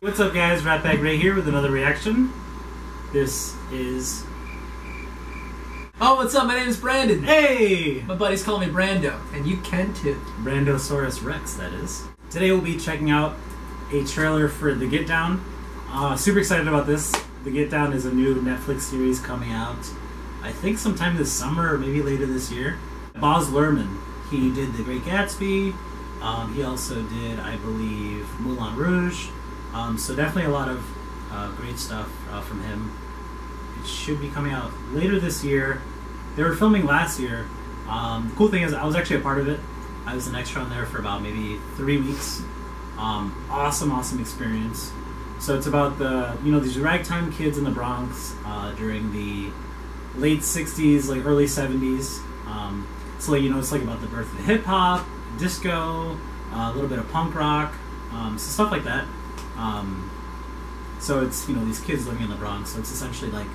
What's up, guys? Ratbag Ray here with another reaction. This is... Oh, what's up? My name is Brandon. Hey! My buddies call me Brando, and you can too. Brandosaurus Rex, that is. Today we'll be checking out a trailer for The Get Down. Super excited about this. The Get Down is a new Netflix series coming out, I think sometime this summer or maybe later this year. Baz Luhrmann, he did The Great Gatsby. He also did, I believe, Moulin Rouge. So definitely a lot of great stuff from him. It should be coming out later this year. They were filming last year. The cool thing is I was actually a part of it. I was an extra on there for about maybe 3 weeks. Awesome experience. So it's about these ragtime kids in the Bronx during the late 60s, like early 70s. So it's like about the birth of hip hop, disco, a little bit of punk rock, so stuff like that. So it's these kids living in the Bronx. So it's essentially like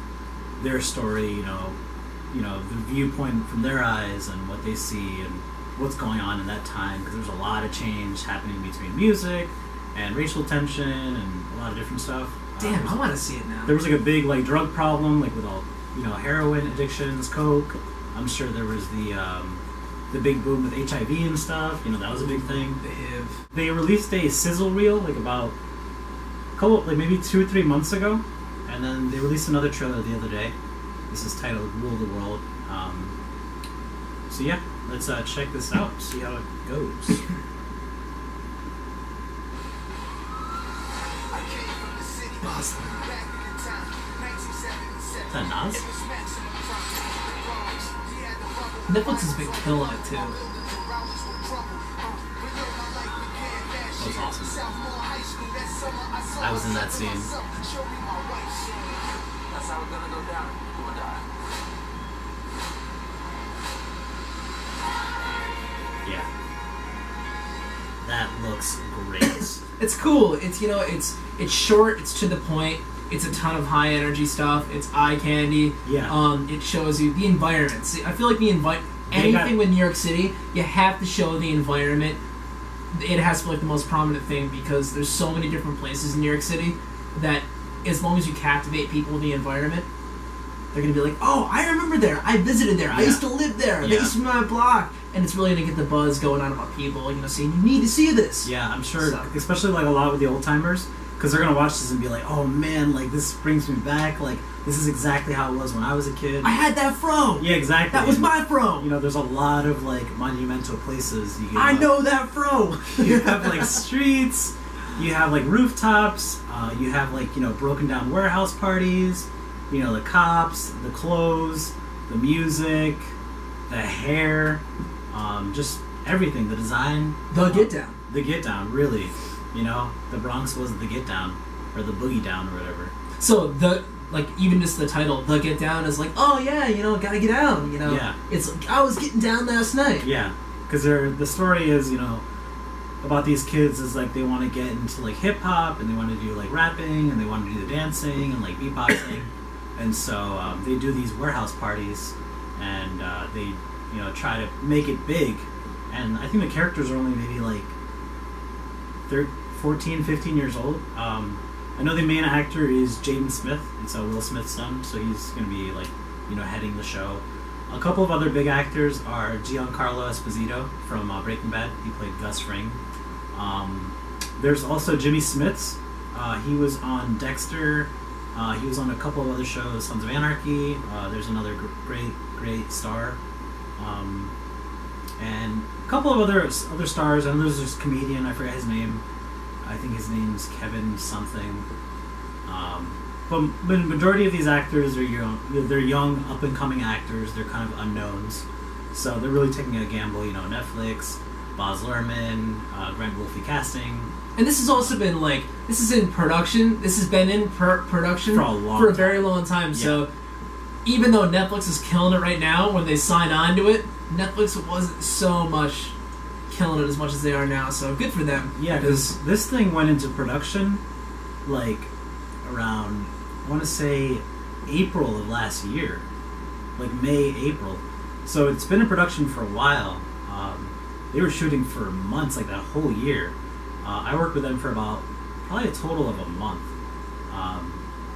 their story, the viewpoint from their eyes and what they see and what's going on in that time, because there's a lot of change happening between music and racial tension and a lot of different stuff. Damn, I want to see it now. There was like a big drug problem, like with all heroin addictions, coke. I'm sure there was the big boom with HIV and stuff. That was a big thing. They released a sizzle reel about maybe 2 or 3 months ago, and then they released another trailer the other day. This is titled "Rule the World." So yeah, let's check this out, see how it goes. Is that Nas? Netflix has been killing it too. That was awesome. I was in that scene. Yeah. That looks great. It's cool. It's it's short. It's to the point. It's a ton of high energy stuff. It's eye candy. Yeah. It shows you the environment. See, I feel like anything with New York City, you have to show the environment. It has to be like the most prominent thing, because there's so many different places in New York City that as long as you captivate people with the environment, they're gonna be like, oh, I remember there. I visited there. I used to live there. They used to be my block. And it's really gonna get the buzz going on about people, saying you need to see this. Yeah, I'm sure, especially a lot with the old timers, because they're gonna watch this and be like, oh man, this brings me back. This is exactly how it was when I was a kid. I had that fro. Yeah, exactly. That was my fro. There's a lot of monumental places. I know that fro. You have streets. You have rooftops. You have broken down warehouse parties. The cops, the clothes, the music, the hair, just everything. The design. The Get Down. The Get Down, really. The Bronx was the Get Down, or the Boogie Down, or whatever. So even just the title, The Get Down, is oh yeah, gotta get down, Yeah. It's I was getting down last night. Yeah, because the story is, about these kids is they want to get into hip hop, and they want to do rapping, and they want to do the dancing and beatboxing, and so they do these warehouse parties, and they try to make it big, and I think the characters are only maybe 14, 15 years old. I know the main actor is Jaden Smith. It's Will Smith's son, so he's going to be heading the show. A couple of other big actors are Giancarlo Esposito from Breaking Bad. He played Gus Fring. There's also Jimmy Smits. He was on Dexter. He was on a couple of other shows, Sons of Anarchy. There's another great star. And a couple of other stars. And there's this comedian, I forget his name. I think his name's Kevin something. But the majority of these actors are young. They're young, up-and-coming actors. They're kind of unknowns. So they're really taking a gamble. Netflix, Baz Luhrmann, Grant Wolfe casting. And this has also been this is in production. This has been in production for a very long time. Yeah. So even though Netflix is killing it right now, when they sign on to it, Netflix wasn't so much killing it as much as they are now, so good for them. Yeah, because this thing went into production around, I want to say, April of last year, May, April. So it's been in production for a while. They were shooting for months, that whole year. I worked with them for about probably a total of a month.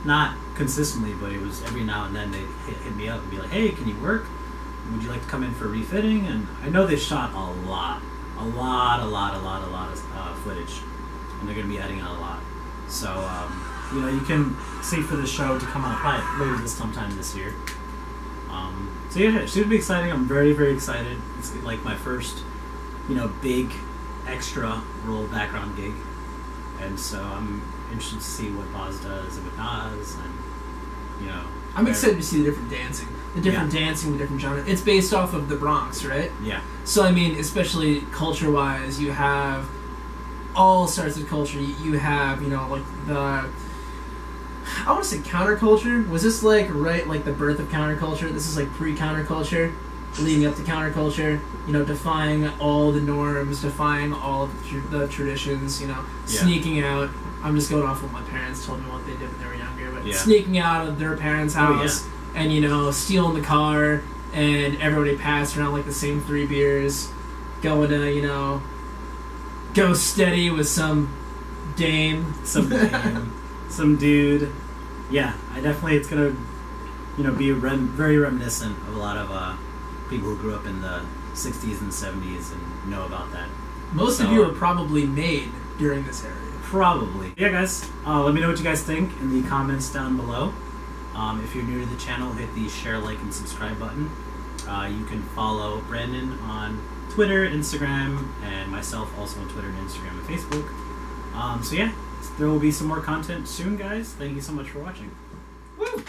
Not consistently, but it was every now and then they'd hit me up and be like, hey, can you work? Would you like to come in for refitting? And I know they shot a lot of footage, and they're going to be adding in a lot. So, you can see for the show to come out probably later sometime this year. So yeah, it should be exciting. I'm very, very excited. It's like my first, big extra role background gig, and so I'm interested to see what Boz does and what Nas, and I'm excited to see the different dancing, the different genre. It's based off of the Bronx, right? Yeah. So I mean, especially culture-wise, you have all sorts of culture. You have like the, I want to say counterculture. Was this like the birth of counterculture? This is like pre-counterculture, leading up to counterculture. Defying all the norms, defying all the traditions. Sneaking out. I'm just going off what my parents told me what they did when they were younger, but sneaking out of their parents' house and stealing the car, and everybody passed around like the same 3 beers, going to go steady with some dame, some dude. Yeah, it's gonna be very reminiscent of a lot of people who grew up in the 60s and 70s and know about that. Most of you are probably made during this area. Probably. Yeah, guys, let me know what you guys think in the comments down below. If you're new to the channel, hit the share, like, and subscribe button. You can follow Brandon on Twitter, Instagram, and myself also on Twitter and Instagram and Facebook. So yeah, there will be some more content soon, guys. Thank you so much for watching. Woo!